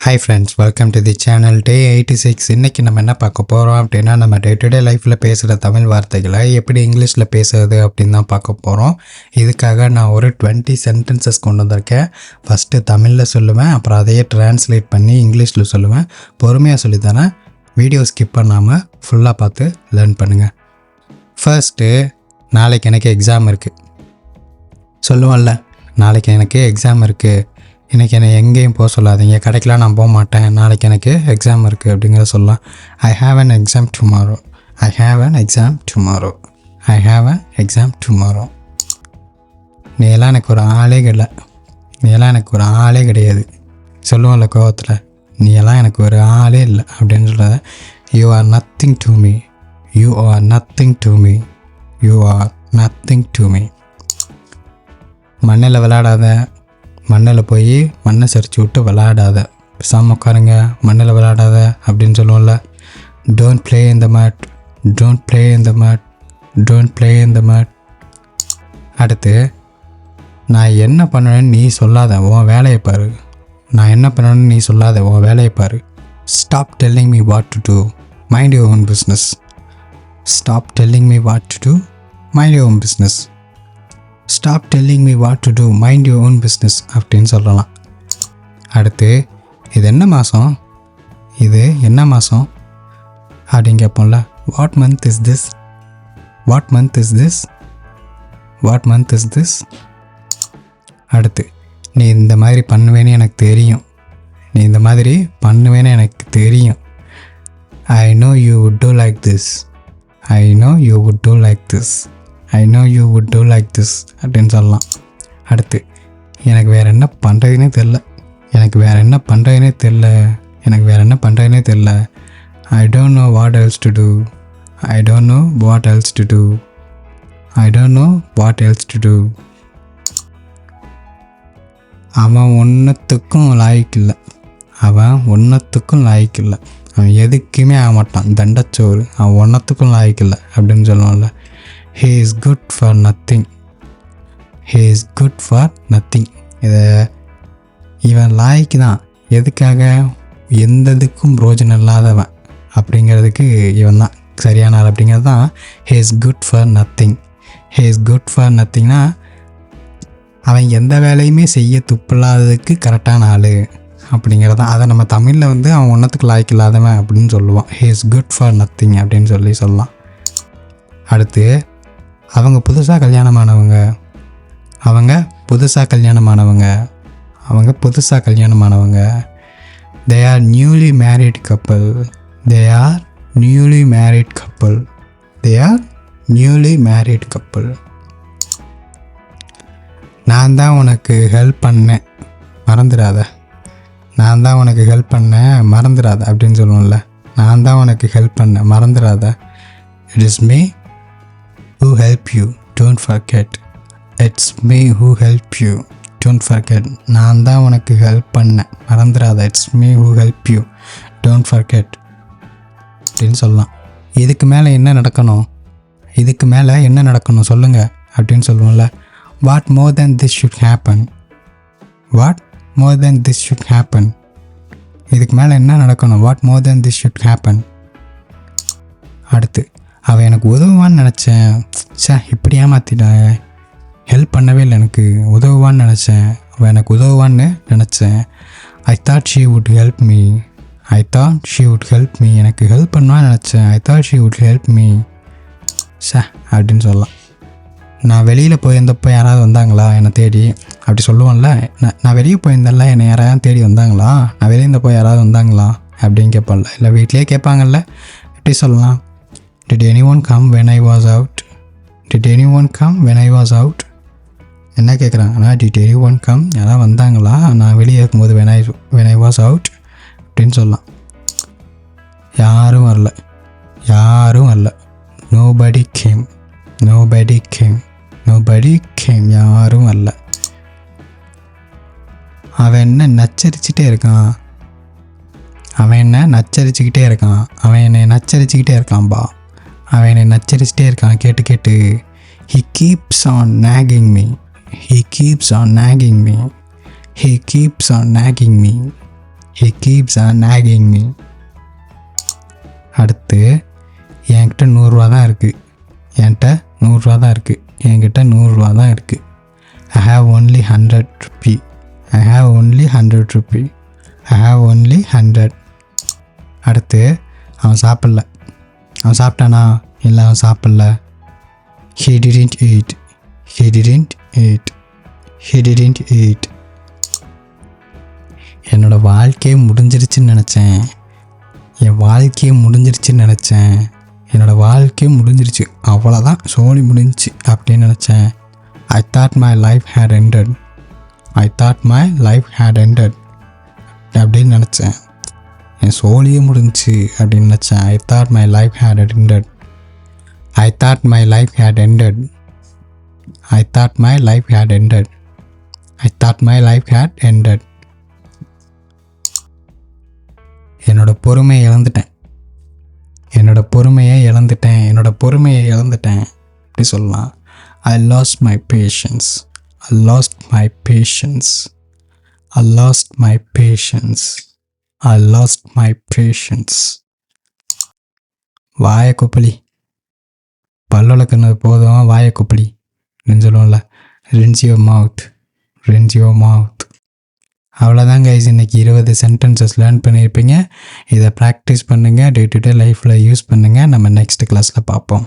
Hi friends, welcome to the channel டே 86. இன்றைக்கி நம்ம என்ன பார்க்க போகிறோம் அப்படின்னா, நம்ம டே டு டே லைஃப்பில் பேசுகிற தமிழ் வார்த்தைகளை எப்படி இங்கிலீஷில் பேசுறது அப்படின்னு தான் பார்க்க போகிறோம். இதுக்காக நான் ஒரு 20 சென்டென்சஸ் கொண்டு வந்திருக்கேன். ஃபஸ்ட்டு தமிழில் சொல்லுவேன், அப்புறம் அதையே ட்ரான்ஸ்லேட் பண்ணி இங்கிலீஷில் சொல்லுவேன். பொறுமையாக சொல்லித்தரேன். வீடியோ ஸ்கிப் பண்ணாமல் ஃபுல்லாக பார்த்து லேர்ன் பண்ணுங்கள். ஃபர்ஸ்ட்டு, நாளைக்கு எனக்கு எக்ஸாம் இருக்குது சொல்லுவோம்ல. நாளைக்கு எனக்கு எக்ஸாம் இருக்குது, இன்றைக்கி என்னை எங்கேயும் போக சொல்லாதீங்க, கடைக்கெலாம் நான் போக மாட்டேன், நாளைக்கு எனக்கு எக்ஸாம் இருக்குது அப்படிங்கிற சொல்லலாம். I have an exam tomorrow. I have an exam tomorrow. I have an exam tomorrow. நீ எல்லாம் எனக்கு ஒரு ஆளே கிடையாது. நீ எல்லாம் எனக்கு ஒரு ஆளே கிடையாது சொல்லுவோம்ல கோவத்தில். நீ எல்லாம் எனக்கு ஒரு ஆளே இல்லை அப்படின்னு சொல்கிறத. You are nothing to me. You are nothing to me. You are nothing to me. மண்ணில் விளையாடாத, மண்ணில் போய் மண்ணை சரிச்சு விட்டு விளையாடாத, பேசாமல் உட்காருங்க, மண்ணில் விளையாடாத அப்படின்னு சொல்லுவோம்ல. Don't play in the mud. Don't play in the mud. Don't play in the mud. அடுத்து, நான் என்ன பண்ணுவேன்னு நீ சொல்லாத, உன் வேலையை பாரு. நான் என்ன பண்ணணும்னு நீ சொல்லாத, உன் வேலையை பாரு. Stop telling me what to do. Mind your own business. Stop telling me what to do. Mind your own business. Stop telling me what to do. Mind your own business அப்படின்னு சொல்லலாம். அடுத்து, இது என்ன மாதம், இது என்ன மாதம் அப்படின்னு கேட்போம்ல. What month is this. What month is this. What month is this. அடுத்து, நீ இந்த மாதிரி பண்ணுவேன்னு எனக்கு தெரியும். நீ இந்த மாதிரி பண்ணுவேன்னு எனக்கு தெரியும். I know you would two like this. I know you would two like this. I know you would two like this அப்படின்னு சொல்லலாம். அடுத்து, எனக்கு வேறு என்ன பண்ணுறதுனே தெரில. எனக்கு வேறு என்ன பண்ணுறதுனே தெரில. எனக்கு வேறு என்ன பண்ணுறதுனே தெரில. I don't know what else to do. I don't know what else to do. I don't know what else to do. அவன் ஒன்றுத்துக்கும் லாய்க்கு இல்லை. அவன் ஒன்றுத்துக்கும் லாய்க்கு இல்லை. அவன் எதுக்குமே ஆக மாட்டான், தண்டச்சோறு. அவன் ஒன்றுத்துக்கும் லாய்க்கு இல்லை அப்படின்னு சொல்லுவான்ல. He is good for nothing. He is good for nothing. இவன் லாய்க்கு தான், எதுக்காக, எந்ததுக்கும் பிரோஜனம் இல்லாதவன் அப்படிங்கிறதுக்கு இவன் தான் சரியான ஆள் அப்படிங்கிறது தான் he is good for nothing. He is good for nothingனா அவன் எந்த வேலையுமே செய்ய துப்பில்லாததுக்கு கரெக்டான ஆள் அப்படிங்கிறது தான். அதை நம்ம தமிழில் அவன் ஒன்றத்துக்கு லாய்க்கு இல்லாதவன் அப்படின்னு சொல்லுவான். He is good for nothing அப்படின்னு சொல்லலாம். அடுத்து, அவங்க புதுசாக கல்யாணமானவங்க. அவங்க புதுசாக கல்யாணமானவங்க. அவங்க புதுசாக கல்யாணமானவங்க. தே ஆர் நியூலி மேரிட் கப்பல். தே ஆர் நியூலி மேரிட் கப்பல். தே ஆர் நியூலி மேரிட் கப்பல். நான் தான் உனக்கு ஹெல்ப் பண்ணேன், மறந்துடாத. நான் தான் உனக்கு ஹெல்ப் பண்ணேன், மறந்துடாத அப்படின்னு சொல்லுவோம்ல. நான் தான் உனக்கு ஹெல்ப் பண்ணேன், மறந்துடாத. It is me who help you, don't forget. It's me who help you, don't forget. நான் தான் உனக்கு ஹெல்ப் பண்ணேன், மறந்துடாத. It's me who help you, don't forget அப்படின்னு சொல்லலாம். இதுக்கு மேலே என்ன நடக்கணும், இதுக்கு மேலே என்ன நடக்கணும் சொல்லுங்கள் அப்படின்னு சொல்லுவோம்ல. What more than this should happen. What more than this should happen. இதுக்கு மேலே என்ன நடக்கணும். What more than this should happen. அடுத்து, அவன் எனக்கு உதவுவான்னு நினச்சேன், இப்படி ஏமாத்திட்டேன், ஹெல்ப் பண்ணவே இல்லை, எனக்கு உதவுவான்னு நினச்சேன், அவன் எனக்கு உதவுவான்னு நினச்சேன். I thought she would help me. I thought she would help me. எனக்கு ஹெல்ப் பண்ணுவான்னு நினச்சேன். I thought she would help me அப்படின்னு சொல்லலாம். நான் வெளியில் போயிருந்தப்போ யாராவது வந்தாங்களா என்னை தேடி அப்படி சொல்லுவோம்ல. நான் வெளியே போயிருந்தேன்ல, என்னை யாராவது தேடி வந்தாங்களா, நான் வெளியே இருந்தப்போ யாராவது வந்தாங்களா அப்படின்னு கேட்பான்ல. இல்லை வீட்லேயே கேட்பாங்கல்ல, எப்படி சொல்லலாம். Did anyone come when I was out? Did anyone come when I was out? என்ன கேட்குறாங்கன்னா, did anyone come, யாராவது வந்தாங்களா நான் வெளியே இருக்கும்போது when I was out அப்படின்னு சொல்லலாம். யாரும் வரல. யாரும் வரல. Nobody came. Nobody came. Nobody came. யாரும் வரல. அவன் என்ன நச்சரிச்சுட்டே இருக்கான். அவன் என்ன நச்சரிச்சுக்கிட்டே இருக்கான். அவன் என்னை நச்சரிச்சுக்கிட்டே இருக்கான்பா. அவன் என்னை நச்சரிச்சிட்டே இருக்கான் கேட்டு கேட்டு. He keeps on nagging me. He keeps on nagging me. He keeps on nagging me. He keeps on nagging me. அடுத்து என்கிட்ட 100 தான் இருக்குது. என்கிட்ட 100 தான் இருக்குது. என்கிட்ட 100 தான் இருக்குது. I have only 100 rupee. I have only 100 rupee. I have only 100. அடுத்து அவன் சாப்பிடல. அவன் சாப்பிட்டானா? இல்லை, அவன் சாப்பிடல. He didn't eat. He didn't eat. He didn't eat. என்னோட வாழ்க்கையே முடிஞ்சிருச்சுன்னு நினச்சேன். என் வாழ்க்கையே முடிஞ்சிருச்சுன்னு நினச்சேன். என்னோடய வாழ்க்கையே முடிஞ்சிருச்சு, அவ்வளோதான், சோழி முடிஞ்சிச்சு அப்படின்னு நினச்சேன். I thought my life had ended. I thought my life had ended அப்படின்னு நினச்சேன். என் சோழியே முடிஞ்சிச்சு அப்படின்னு நினச்சேன். I thought my life had ended. I thought my life had ended. I thought my life had ended. I thought my life had ended. என்னோட பொறுமையை இழந்துட்டேன். என்னோட பொறுமையை இழந்துட்டேன். என்னோட பொறுமையை இழந்துட்டேன் அப்படி சொல்லலாம். I lost my patience. I lost my patience. I lost my patience. I lost my patience. வாய கொப்பளி, பல்லொலக்குனது போதும், வாய கொப்பளி அப்படின்னு சொல்லுவோம்ல. rinse your mouth. rinse your mouth. அவ்வளோதான் கைஸ், இன்றைக்கி 20 சென்டென்சஸ் லேர்ன் பண்ணியிருப்பீங்க. இதை ப்ராக்டிஸ் பண்ணுங்கள், டே டு டே லைஃப்பில் யூஸ் பண்ணுங்கள். நம்ம நெக்ஸ்ட் கிளாஸில் பார்ப்போம்.